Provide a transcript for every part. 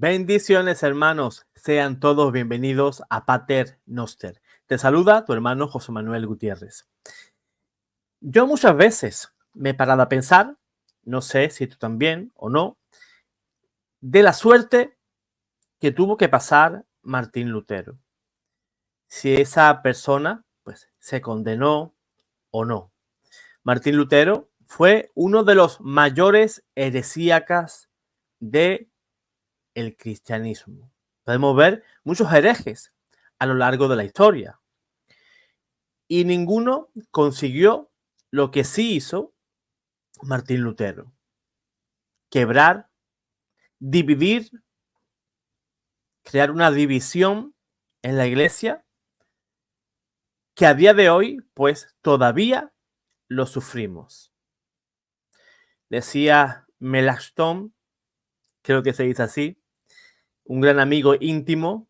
Bendiciones, hermanos. Sean todos bienvenidos a Pater Noster. Te saluda tu hermano José Manuel Gutiérrez. Yo muchas veces me he parado a pensar, no sé si tú también o no, de la suerte que tuvo que pasar Martín Lutero. Si esa persona, pues, se condenó o no. Martín Lutero fue uno de los mayores heresíacas del cristianismo. Podemos ver muchos herejes a lo largo de la historia. Y ninguno consiguió lo que sí hizo Martín Lutero: quebrar, dividir, crear una división en la iglesia que a día de hoy, pues, todavía lo sufrimos. Decía Melanchthon, creo que se dice así, un gran amigo íntimo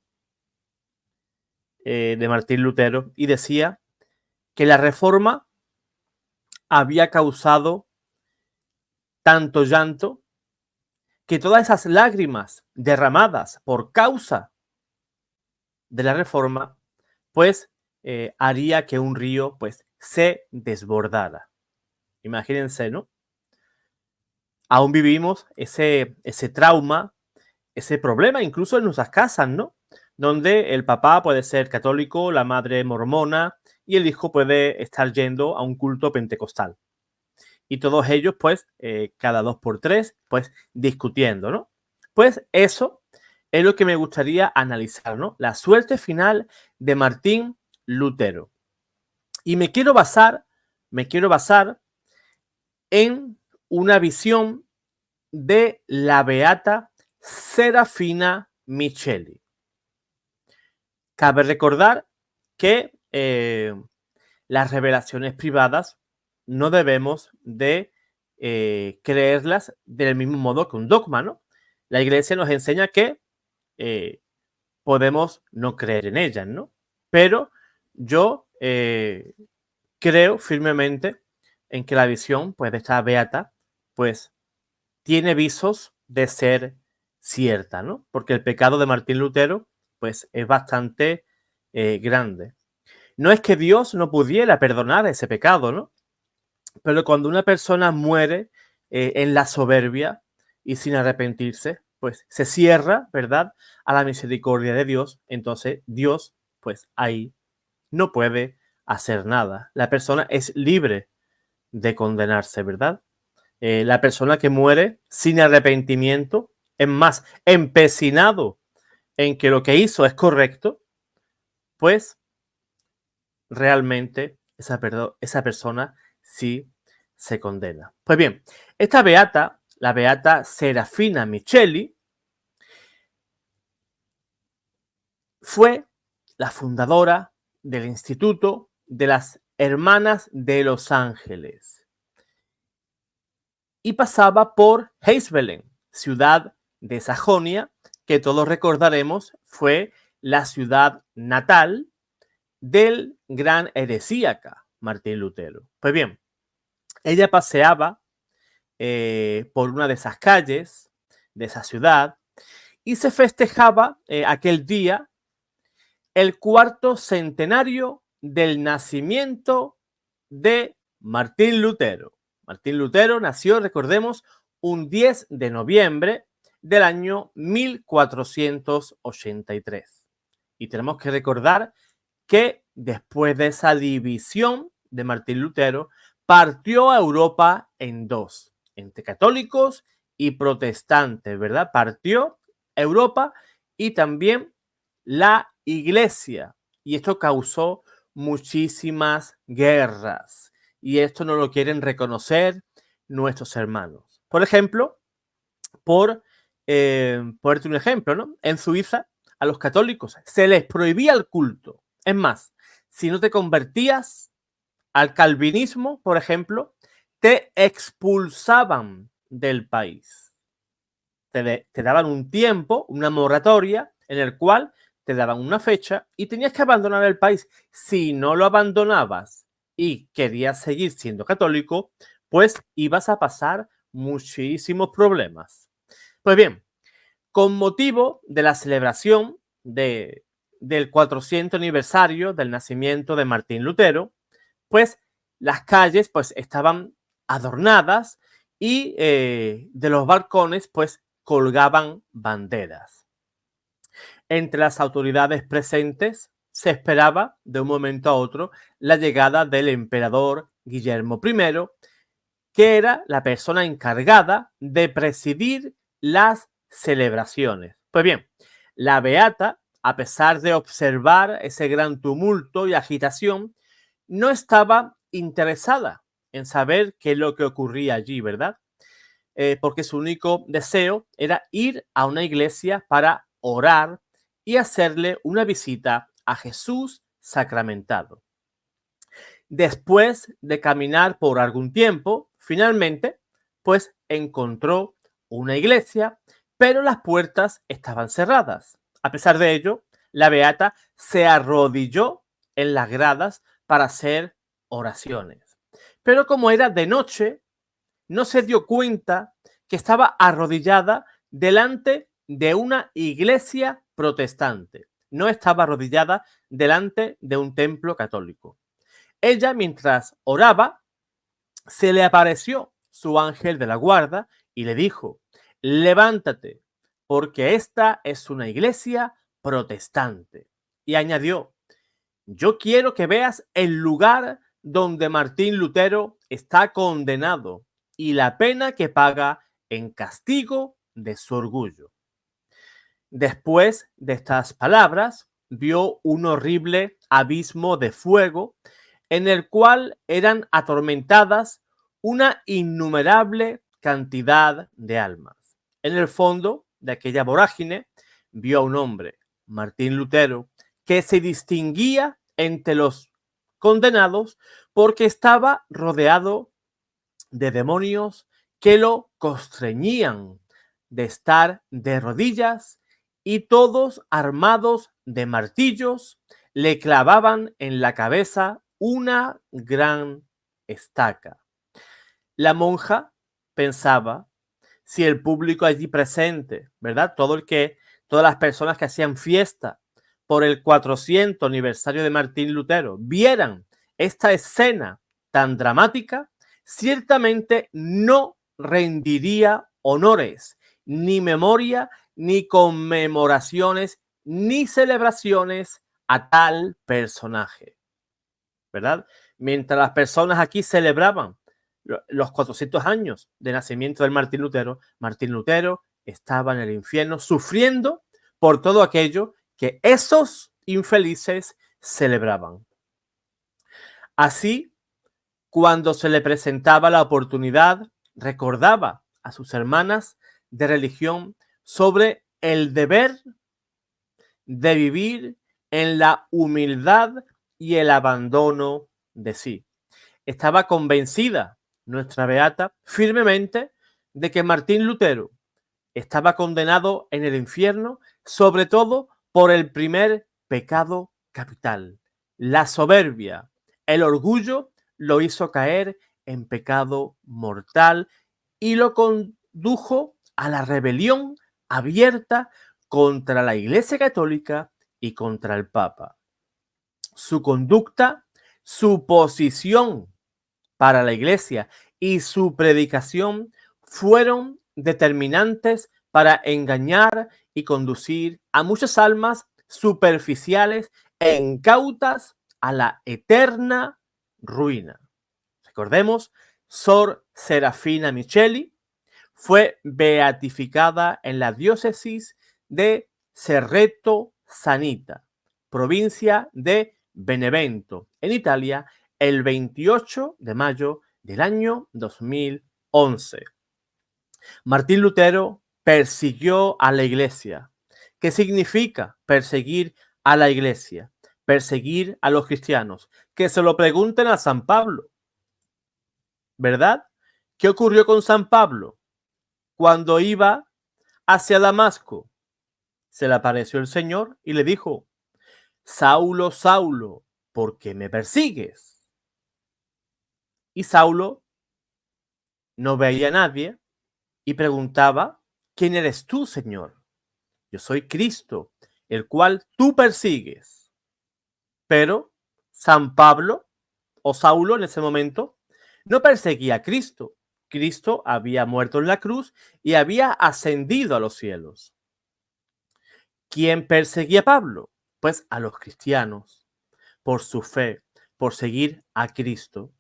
de Martín Lutero, y decía que la reforma había causado tanto llanto que todas esas lágrimas derramadas por causa de la reforma, pues haría que un río, pues, se desbordara. Imagínense, ¿no? Aún vivimos ese trauma, ese problema, incluso en nuestras casas, ¿no? Donde el papá puede ser católico, la madre mormona y el hijo puede estar yendo a un culto pentecostal. Y todos ellos, pues, cada 2 por 3, pues, discutiendo, ¿no? Pues eso es lo que me gustaría analizar, ¿no? La suerte final de Martín Lutero. Y me quiero basar en una visión de la beata Serafina Micheli. Cabe recordar que las revelaciones privadas no debemos de creerlas del mismo modo que un dogma, ¿no? La Iglesia nos enseña que podemos no creer en ellas, ¿no? Pero yo creo firmemente en que la visión, pues, de esta beata, pues, tiene visos de ser cierta, ¿no? Porque el pecado de Martín Lutero, pues, es bastante grande. No es que Dios no pudiera perdonar ese pecado, ¿no? Pero cuando una persona muere en la soberbia y sin arrepentirse, pues se cierra, ¿verdad?, a la misericordia de Dios. Entonces Dios, pues, ahí no puede hacer nada. La persona es libre de condenarse, ¿verdad? La persona que muere sin arrepentimiento, es más, empecinado en que lo que hizo es correcto, pues realmente esa persona sí se condena. Pues bien, esta beata, la beata Serafina Micheli, fue la fundadora del Instituto de las Hermanas de los Ángeles y pasaba por Heisbelen, ciudad de Sajonia, que todos recordaremos fue la ciudad natal del gran heresíaca Martín Lutero. Pues bien, ella paseaba por una de esas calles de esa ciudad y se festejaba aquel día el 4º centenario del nacimiento de Martín Lutero. Martín Lutero nació, recordemos, un 10 de noviembre del año 1483. Y tenemos que recordar que después de esa división de Martín Lutero, partió a Europa en dos, entre católicos y protestantes, ¿verdad? Partió Europa y también la Iglesia. Y esto causó muchísimas guerras. Y esto no lo quieren reconocer nuestros hermanos. Por ejemplo, por ponerte un ejemplo, ¿no? En Suiza, a los católicos se les prohibía el culto. Es más, si no te convertías al calvinismo, por ejemplo, te expulsaban del país. Te daban un tiempo, una moratoria, en el cual te daban una fecha y tenías que abandonar el país. Si no lo abandonabas y querías seguir siendo católico, pues ibas a pasar muchísimos problemas. Pues bien, Con motivo de la celebración del 400 aniversario del nacimiento de Martín Lutero, pues las calles pues estaban adornadas y de los balcones pues colgaban banderas. Entre las autoridades presentes se esperaba de un momento a otro la llegada del emperador Guillermo I, que era la persona encargada de presidir las celebraciones. Pues bien, la beata, a pesar de observar ese gran tumulto y agitación, no estaba interesada en saber qué es lo que ocurría allí, ¿verdad? Porque su único deseo era ir a una iglesia para orar y hacerle una visita a Jesús sacramentado. Después de caminar por algún tiempo, finalmente, pues encontró una iglesia, pero las puertas estaban cerradas. A pesar de ello, la beata se arrodilló en las gradas para hacer oraciones. Pero como era de noche, no se dio cuenta que estaba arrodillada delante de una iglesia protestante. No estaba arrodillada delante de un templo católico. Ella, mientras oraba, se le apareció su ángel de la guarda y le dijo: levántate, porque esta es una iglesia protestante. Y añadió: yo quiero que veas el lugar donde Martín Lutero está condenado y la pena que paga en castigo de su orgullo. Después de estas palabras, vio un horrible abismo de fuego en el cual eran atormentadas una innumerable cantidad de almas. En el fondo de aquella vorágine vio a un hombre, Martín Lutero, que se distinguía entre los condenados porque estaba rodeado de demonios que lo constreñían de estar de rodillas y todos armados de martillos le clavaban en la cabeza una gran estaca. La monja pensaba si el público allí presente, ¿verdad? Todas las personas que hacían fiesta por el 400 aniversario de Martín Lutero vieran esta escena tan dramática, ciertamente no rendiría honores, ni memoria, ni conmemoraciones, ni celebraciones a tal personaje, ¿verdad? Mientras las personas aquí celebraban los 400 años de nacimiento del Martín Lutero estaba en el infierno sufriendo por todo aquello que esos infelices celebraban. Así, cuando se le presentaba la oportunidad, recordaba a sus hermanas de religión sobre el deber de vivir en la humildad y el abandono de sí. Estaba convencida nuestra beata firmemente de que Martín Lutero estaba condenado en el infierno, sobre todo por el primer pecado capital, la soberbia. El orgullo lo hizo caer en pecado mortal y lo condujo a la rebelión abierta contra la Iglesia Católica y contra el Papa. Su conducta, su posición para la Iglesia y su predicación fueron determinantes para engañar y conducir a muchas almas superficiales e incautas a la eterna ruina. Recordemos, Sor Serafina Micheli fue beatificada en la diócesis de Cerreto Sanita, provincia de Benevento, en Italia, el 28 de mayo del año 2011. Martín Lutero persiguió a la iglesia. ¿Qué significa perseguir a la iglesia? Perseguir a los cristianos. Que se lo pregunten a San Pablo, ¿verdad? ¿Qué ocurrió con San Pablo? Cuando iba hacia Damasco, se le apareció el Señor y le dijo: Saulo, Saulo, ¿por qué me persigues? Y Saulo no veía a nadie y preguntaba: ¿quién eres tú, Señor? yo soy Cristo, el cual tú persigues. Pero San Pablo o Saulo en ese momento no perseguía a Cristo. Cristo había muerto en la cruz y había ascendido a los cielos. ¿Quién perseguía a Pablo? Pues a los cristianos, por su fe, por seguir a Cristo.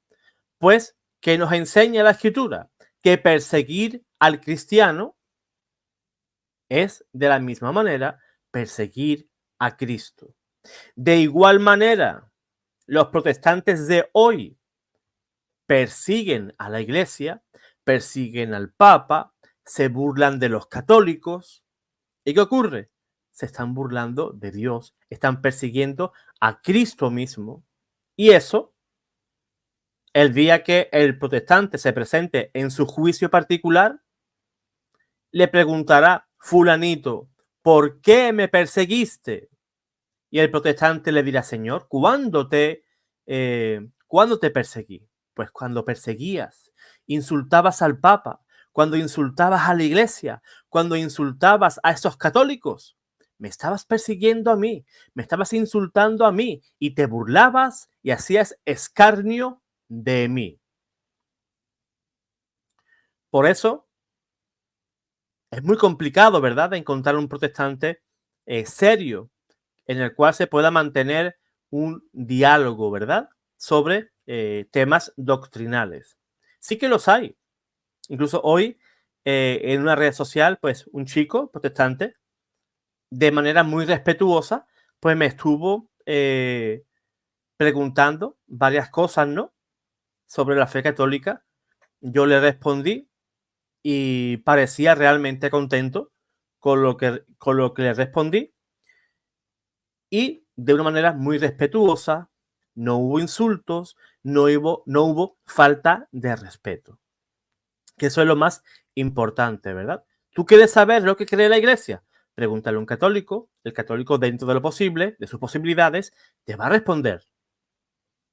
Pues, ¿qué nos enseña la Escritura? Que perseguir al cristiano es de la misma manera perseguir a Cristo. De igual manera, los protestantes de hoy persiguen a la iglesia, persiguen al Papa, se burlan de los católicos. ¿Y qué ocurre? Se están burlando de Dios, están persiguiendo a Cristo mismo. Y eso, el día que el protestante se presente en su juicio particular, le preguntará, fulanito, ¿por qué me perseguiste? Y el protestante le dirá, Señor, ¿cuándo te perseguí? Pues cuando perseguías, insultabas al Papa, cuando insultabas a la iglesia, cuando insultabas a esos católicos. Me estabas persiguiendo a mí, me estabas insultando a mí y te burlabas y hacías escarnio de mí. Por eso es muy complicado, ¿verdad?, de encontrar un protestante serio en el cual se pueda mantener un diálogo, ¿verdad?, sobre temas doctrinales. Sí que los hay. Incluso hoy, en una red social, pues un chico protestante, de manera muy respetuosa, pues me estuvo preguntando varias cosas, ¿no?, sobre la fe católica. Yo le respondí y parecía realmente contento con lo que le respondí. Y de una manera muy respetuosa, no hubo insultos, no hubo falta de respeto. Que eso es lo más importante, ¿verdad? ¿Tú quieres saber lo que cree la iglesia? Pregúntale a un católico. El católico, dentro de lo posible, de sus posibilidades, te va a responder.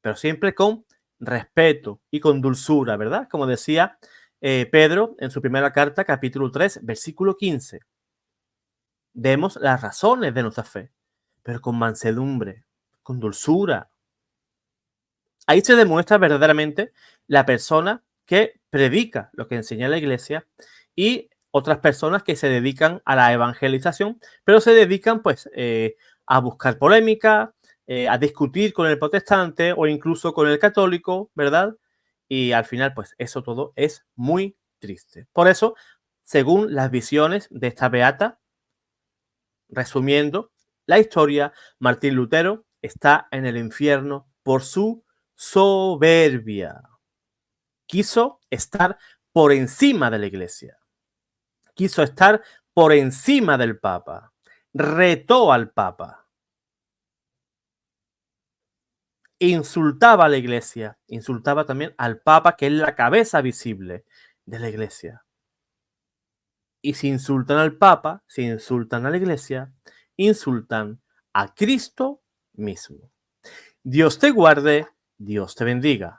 Pero siempre con respeto y con dulzura, ¿verdad? Como decía Pedro en su primera carta, capítulo 3, versículo 15. Demos las razones de nuestra fe, pero con mansedumbre, con dulzura. Ahí se demuestra verdaderamente la persona que predica lo que enseña la iglesia y otras personas que se dedican a la evangelización, pero se dedican pues a buscar polémica, a discutir con el protestante o incluso con el católico, ¿verdad? Y al final pues eso todo es muy triste. Por eso, según las visiones de esta beata, resumiendo la historia, Martín Lutero está en el infierno por su soberbia. Quiso estar por encima de la iglesia. Quiso estar por encima del Papa. Retó al Papa. Insultaba a la iglesia. Insultaba también al Papa, que es la cabeza visible de la iglesia. Y si insultan al Papa, si insultan a la iglesia, insultan a Cristo mismo. Dios te guarde, Dios te bendiga.